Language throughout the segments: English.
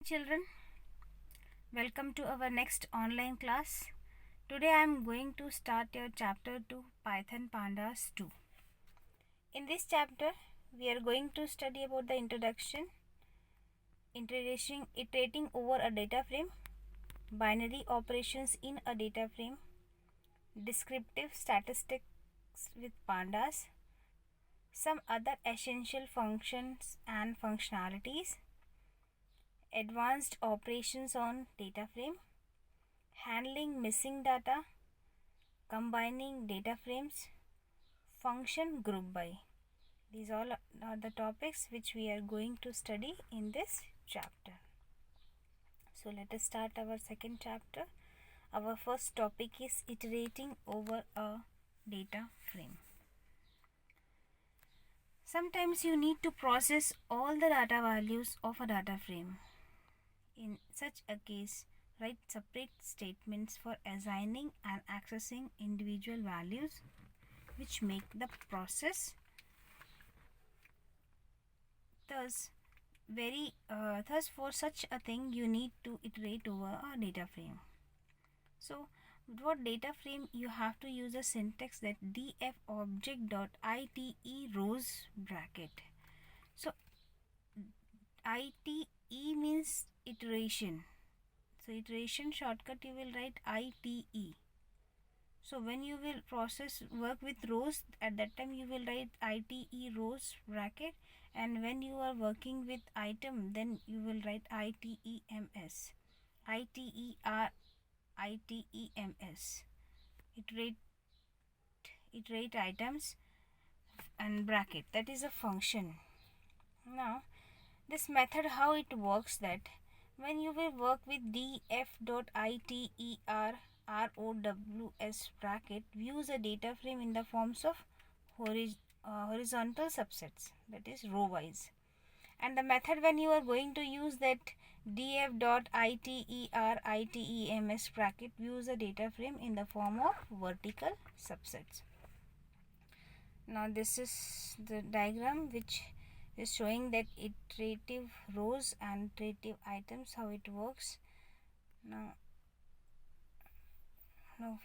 Children, welcome to our next online class. Today I am going to start your chapter 2 Python Pandas 2. In this chapter we are going to study about the introduction, iterating over a data frame, binary operations in a data frame, descriptive statistics with pandas, some other essential functions and functionalities, advanced operations on data frame, handling missing data, combining data frames, function group by. These all are the topics which we are going to study in this chapter. So let us start our second chapter. Our first topic is iterating over a data frame. Sometimes you need to process all the data values of a data frame. In such a case, write separate statements for assigning and accessing individual values which make the process thus for such a thing you need to iterate over a data frame. So for data frame you have to use a syntax that df object.ite rows bracket. So ite means iteration. So iteration shortcut you will write ite. So when you will work with rows, at that time you will write ite rows bracket, and when you are working with item, then you will write items, items. Iterate items and bracket. That is a function. Now this method, how it works, that when you will work with df.iterows bracket, views a data frame in the forms of horizontal subsets, that is row wise. And the method when you are going to use that df.items bracket, views a data frame in the form of vertical subsets. Now this is the diagram which is showing that iterative rows and iterative items, how it works. Now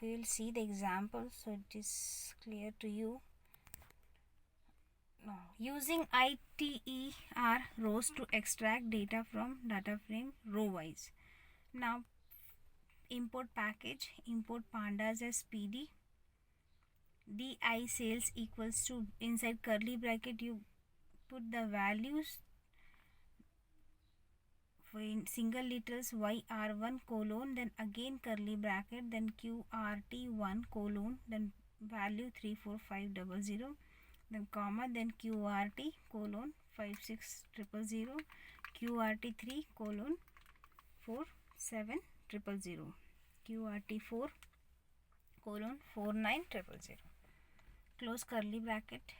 we will see the example so it is clear to you. Now using iter rows to extract data from data frame row wise. Now import package, import pandas as pd, di sales equals to, inside curly bracket you put the values for in single letters yr1 colon, then again curly bracket, then qrt1 colon, then value 34500, then comma, then qrt colon 56000, qrt3 colon 47000, qrt4 colon 49000, close curly bracket,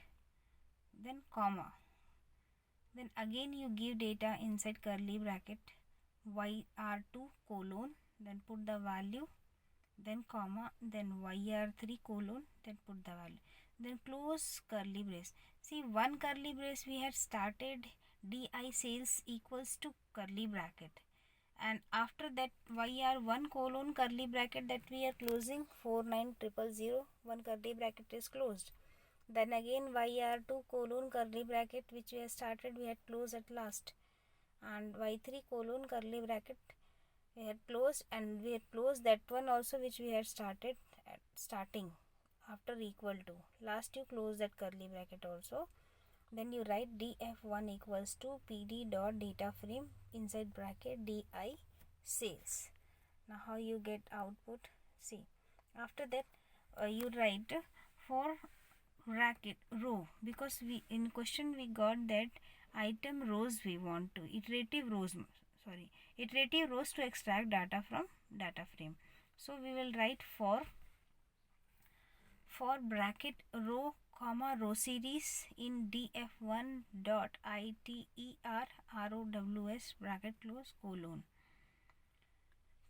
then comma, then again you give data inside curly bracket yr2 colon, then put the value, then comma, then yr3 colon, then put the value, then close curly brace. See, one curly brace we had started di sales equals to curly bracket, and after that yr1 colon curly bracket that we are closing 49000, one curly bracket is closed. Then again yr2 colon curly bracket which we have started, we had closed at last, and y3 colon curly bracket we had closed, and we had closed that one also which we had started at starting after equal to. Last you close that curly bracket also. Then you write df1 equals to pd dot data frame inside bracket di sales. Now how you get output? See, after that you write for bracket row, because we in question we got that item rows we want to iterative rows to extract data from data frame. So we will write for bracket row comma row series in df1 dot iterows bracket close colon,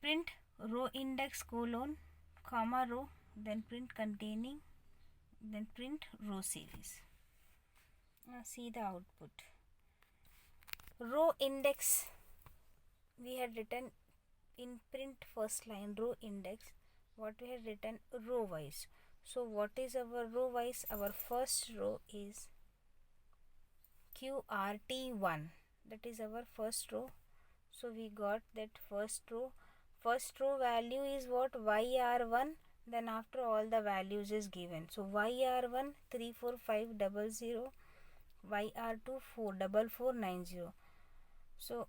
print row index colon comma row, then print containing, then print row series. Now see the output. Row index we had written in print first line row index, what we had written row wise. So what is our row wise? Our first row is QRT1, that is our first row. So we got that first row. First row value is what? YR1. Then after all the values is given. So YR1 34500, YR2 44490. So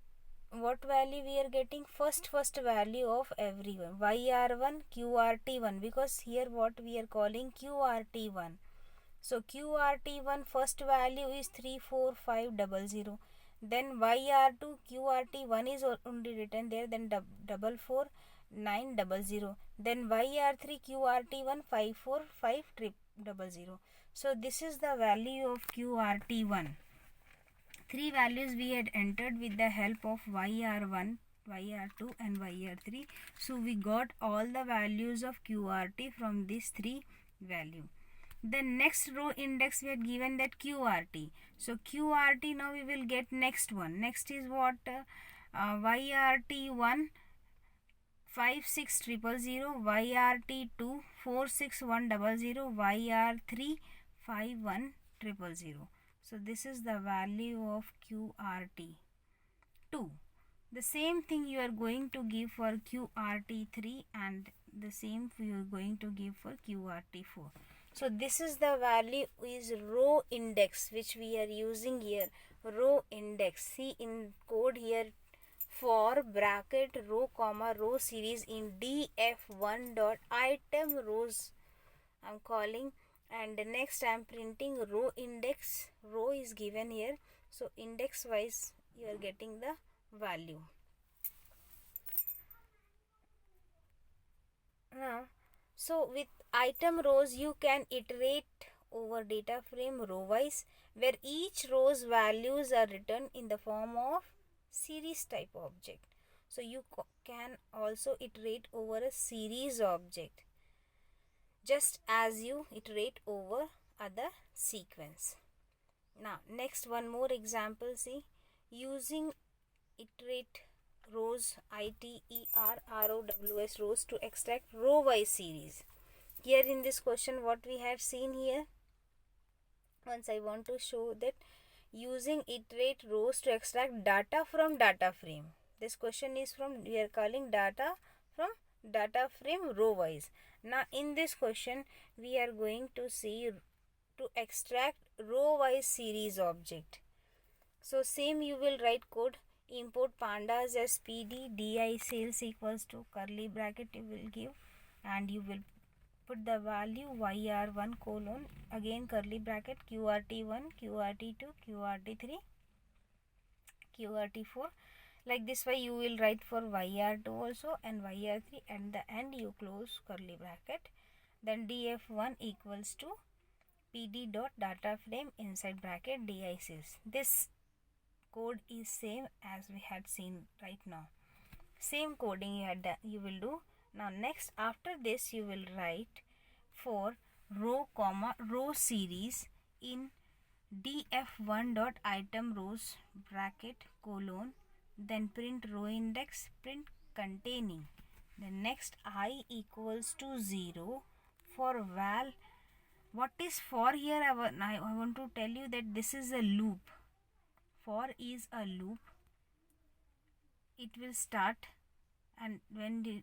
what value we are getting? First value of everyone. YR1 QRT1, because here what we are calling QRT1. So QRT1 first value is 34500. Then YR2 QRT1 is only written there, then 44900. Then YR3 QRT1 545000. So this is the value of QRT1. Three values we had entered with the help of YR1, YR2 and YR3. So we got all the values of QRT from these three values. The next row index we had given that QRT. So QRT, now we will get next one. Next is what? YRT1 56000, YRT2 46100, YR3 51000. So this is the value of QRT2. The same thing you are going to give for QRT3 and the same you are going to give for QRT4. So this is the value is row index which we are using here. Row index. See in code here, for bracket row comma row series in df1 dot item rows I am calling, and next I am printing row index. Row is given here, so index wise you are getting the value. Now, so with item rows you can iterate over data frame row wise, where each row's values are written in the form of series type object. So you can also iterate over a series object, just as you iterate over other sequence. Now next one more example. See, using iterate rows, ITERROWS rows to extract row wise series. Here in this question what we had seen here, once I want to show that using iterate rows to extract data from data frame. This question is from, we are calling data from data frame row wise. Now in this question we are going to see to extract row wise series object. So same you will write code, import pandas as PD di sales equals to curly bracket you will give, and you will put the value YR1 colon again curly bracket QRT1, QRT2, QRT3, QRT4. Like this way you will write for YR2 also and YR3, and the end you close curly bracket. Then df1 equals to PD dot data frame inside bracket di sales. This code is same as we had seen right now. Same coding you will do. Now next after this you will write for row comma row series in df1 dot item rows bracket colon, then print row index, print containing, then next I equals to 0 for val. What is for here? I want to tell you that this is a loop. For is a loop. It will start, and when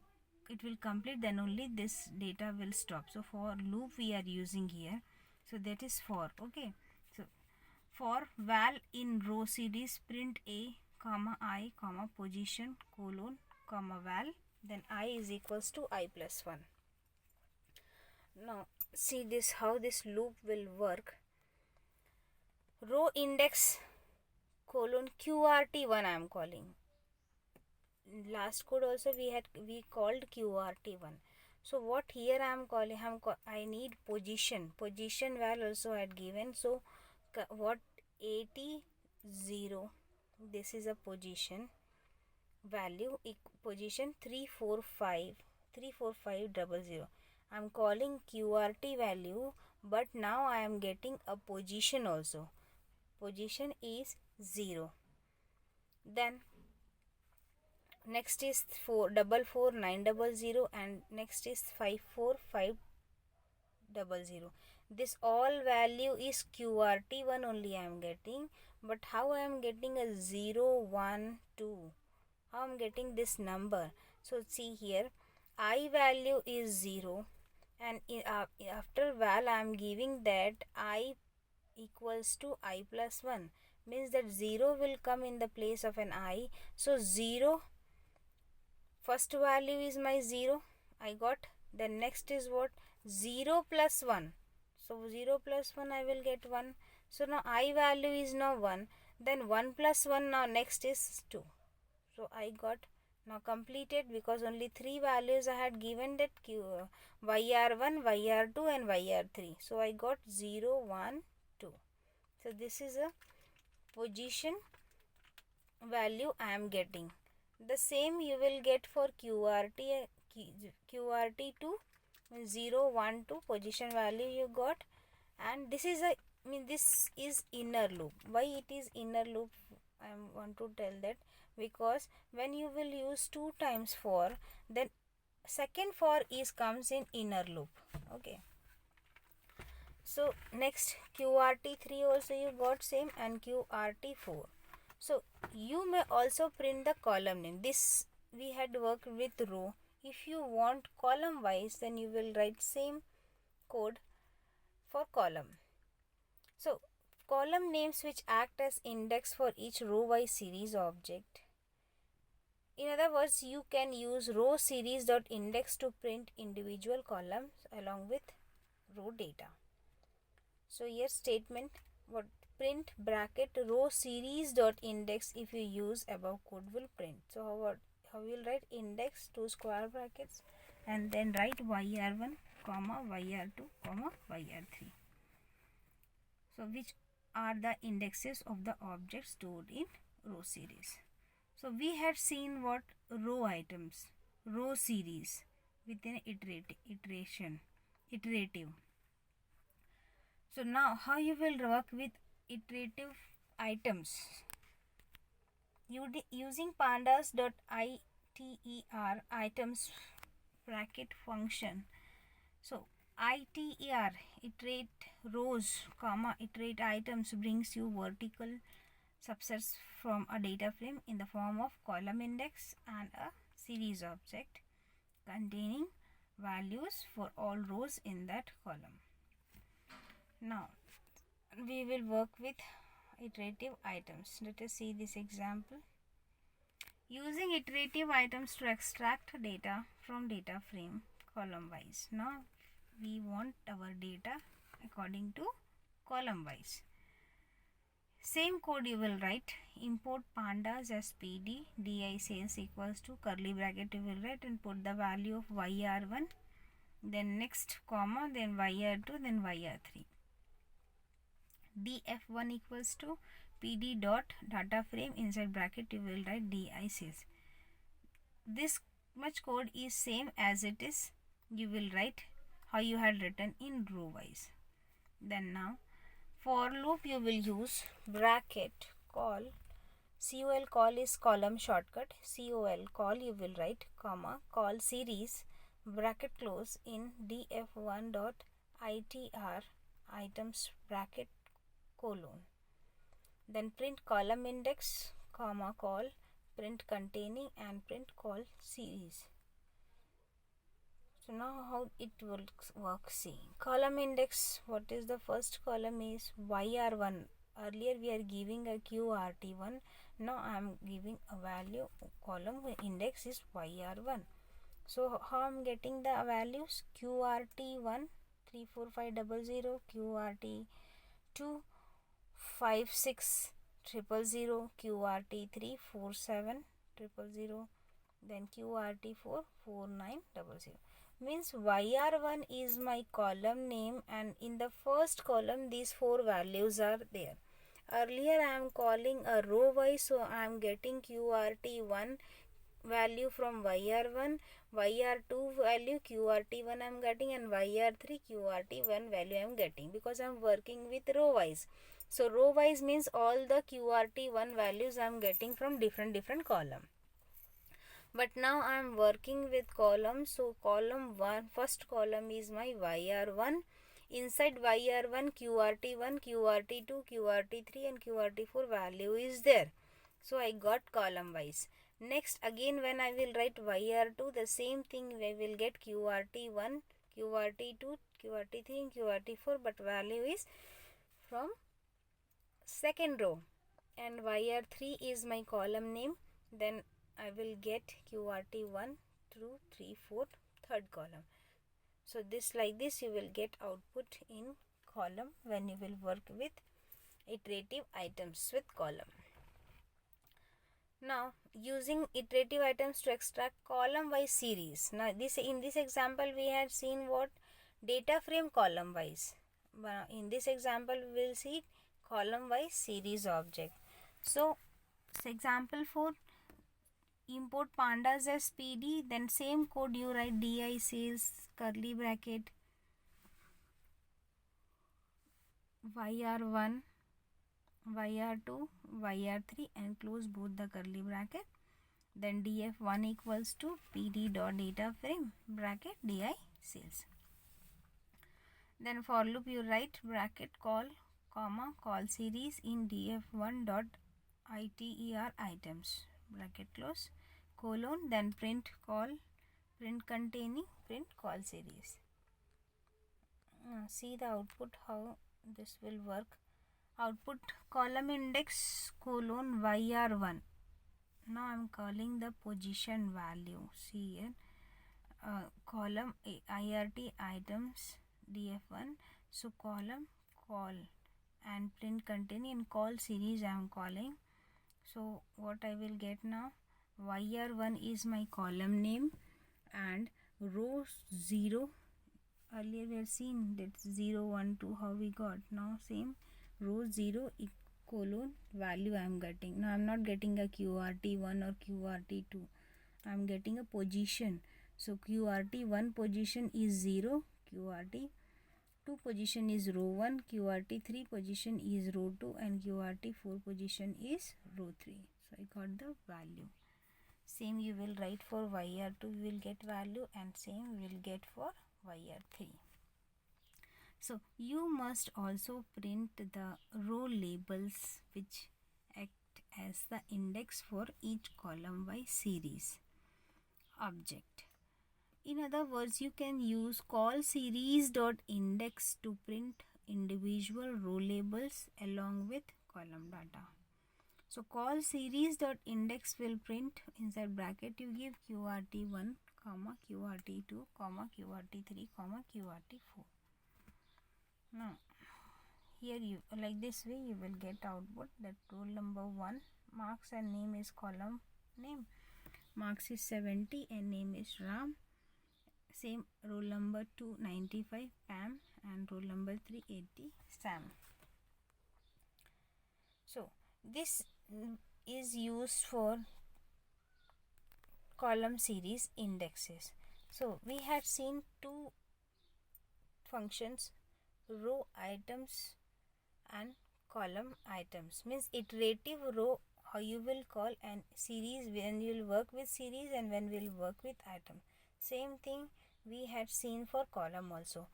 it will complete, then only this data will stop. So for loop we are using here. So that is for. Okay. So for val in row series, print a comma I comma position colon comma val, then I is equals to I plus 1. Now see this, how this loop will work. Row index colon QRT1 I am calling. Last code also we called QRT1. So what here I am calling, I need position val also I had given. So what 80 0, this is a position value, position 34500. I am calling QRT value, but now I am getting a position also. Position is 0. Then next is 444,900, and next is 54500. This all value is QRT1 only I am getting, but how I am getting a 0, 1, 2? How I am getting this number? So see here, I value is 0, and after val I am giving that I equals to I plus 1, means that 0 will come in the place of an I. So 0, first value is my 0 I got, then next is what, 0 plus 1. So 0 plus 1 I will get 1. So now I value is now 1, then 1 plus 1, now next is 2. So I got now completed, because only 3 values I had given, that YR1, YR2 and YR3. So I got 0, 1, 2. So this is a position value I am getting. The same you will get for QRT2, 0, 1, 2 position value you got. And this is this is inner loop. Why it is inner loop, I want to tell that, because when you will use 2 times for, then second for is comes in inner loop. Okay, so next QRT3 also you got same, and QRT4. So you may also print the column name. This we had worked with row. If you want column wise, then you will write same code for column. So column names which act as index for each row wise series object. In other words, you can use row series.index to print individual columns along with row data. So here statement, what, print bracket row series.index, if you use above code will print. So how you will write index 2 square brackets and then write YR1 comma YR2 comma YR3. So which are the indexes of the objects stored in row series. So we had seen what row items, row series within iterative. So now how you will work with iterative items? Using pandas.iter items bracket function. So iter, iterate rows comma iterate items, brings you vertical subsets from a data frame in the form of column index and a series object containing values for all rows in that column. Now we will work with iterative items. Let us see this example. Using iterative items to extract data from data frame column wise. Now we want our data according to column wise. Same code you will write, import pandas as pd di sales equals to curly bracket you will write and put the value of YR1, then next comma, then YR2, then YR3. df1 equals to pd dot data frame, inside bracket you will write di sales. This much code is same as it is, you will write how you had written in row wise. Then now for loop you will use bracket call, call is column shortcut, call you will write comma call series bracket close in df1 dot itr items bracket colon, then print column index comma call print containing and print call series. So now how it will work, see, column index, what is the first column is YR1. Earlier we are giving a QRT1, now I am giving a value, column index is YR1. So how I am getting the values, QRT1 34500, QRT2 56000, QRT3 47000, then QRT4 4900. Means YR1 is my column name, and in the first column these 4 values are there. Earlier I am calling a row wise, so I am getting QRT1 value from YR1, YR2 value QRT1 I am getting, and YR3 QRT1 value I am getting, because I am working with row wise. So row wise means all the QRT1 values I am getting from different column. But now I am working with columns. So column 1, first column is my YR1. Inside YR1, QRT1, QRT2, QRT3 and QRT4 value is there. So I got column wise. Next again when I will write YR2, the same thing I will get QRT1, QRT2, QRT3 and QRT4, but value is from second row, and YR3 is my column name. Then I will get QRT1 through 3, 4, third column. So this like this you will get output in column when you will work with iterative items with column. Now using iterative items to extract column wise series. Now in this example we had seen what data frame column wise. In this example we will see column wise series object. So example 4, import pandas as PD, then same code you write di sales curly bracket YR1, YR2, YR3 and close both the curly bracket. Then df1 equals to PD dot data frame bracket di sales. Then for loop you write bracket call comma call series in df1 dot iter items bracket close colon, then print call, print containing, print call series. See the output how this will work. Output column index colon YR1. Now I am calling the position value. See here column IRT items df1. So column call and print containing and call series I am calling. So what I will get now, YR1 is my column name and row 0. Earlier we had seen that 0, 1, 2 how we got. Now same row 0 colon value I am getting. Now I am not getting a QRT1 or QRT2. I am getting a position. So QRT1 position is 0, QRT2 position is row 1, QRT3 position is row 2 and QRT4 position is row 3. So I got the value. Same you will write for YR2, you will get value, and same you will get for YR3. So you must also print the row labels which act as the index for each column by series object. In other words, you can use call series dot index to print individual row labels along with column data. So call series dot index will print inside bracket you give QRT1 comma QRT2 comma QRT3 comma QRT4. Now here you like this way you will get output that roll number 1 marks and name is column name, marks is 70 and name is Ram. Same roll number 2 95 Pam and roll number 3 80 Sam. So this is used for column series indexes. So we had seen two functions, row items and column items. Means iterative row how you will call, and series when you will work with series and when we will work with item. Same thing we had seen for column also.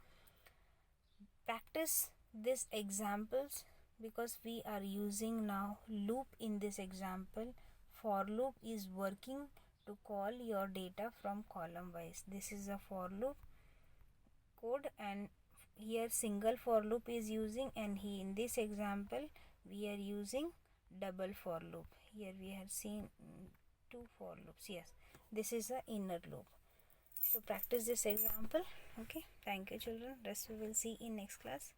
Practice these examples because we are using now loop in this example. For loop is working to call your data from column wise. This is a for loop code, and here single for loop is using, and here in this example we are using double for loop. Here we have seen two for loops. Yes, this is a inner loop. So practice this example. Okay, thank you children. Rest we will see in next class.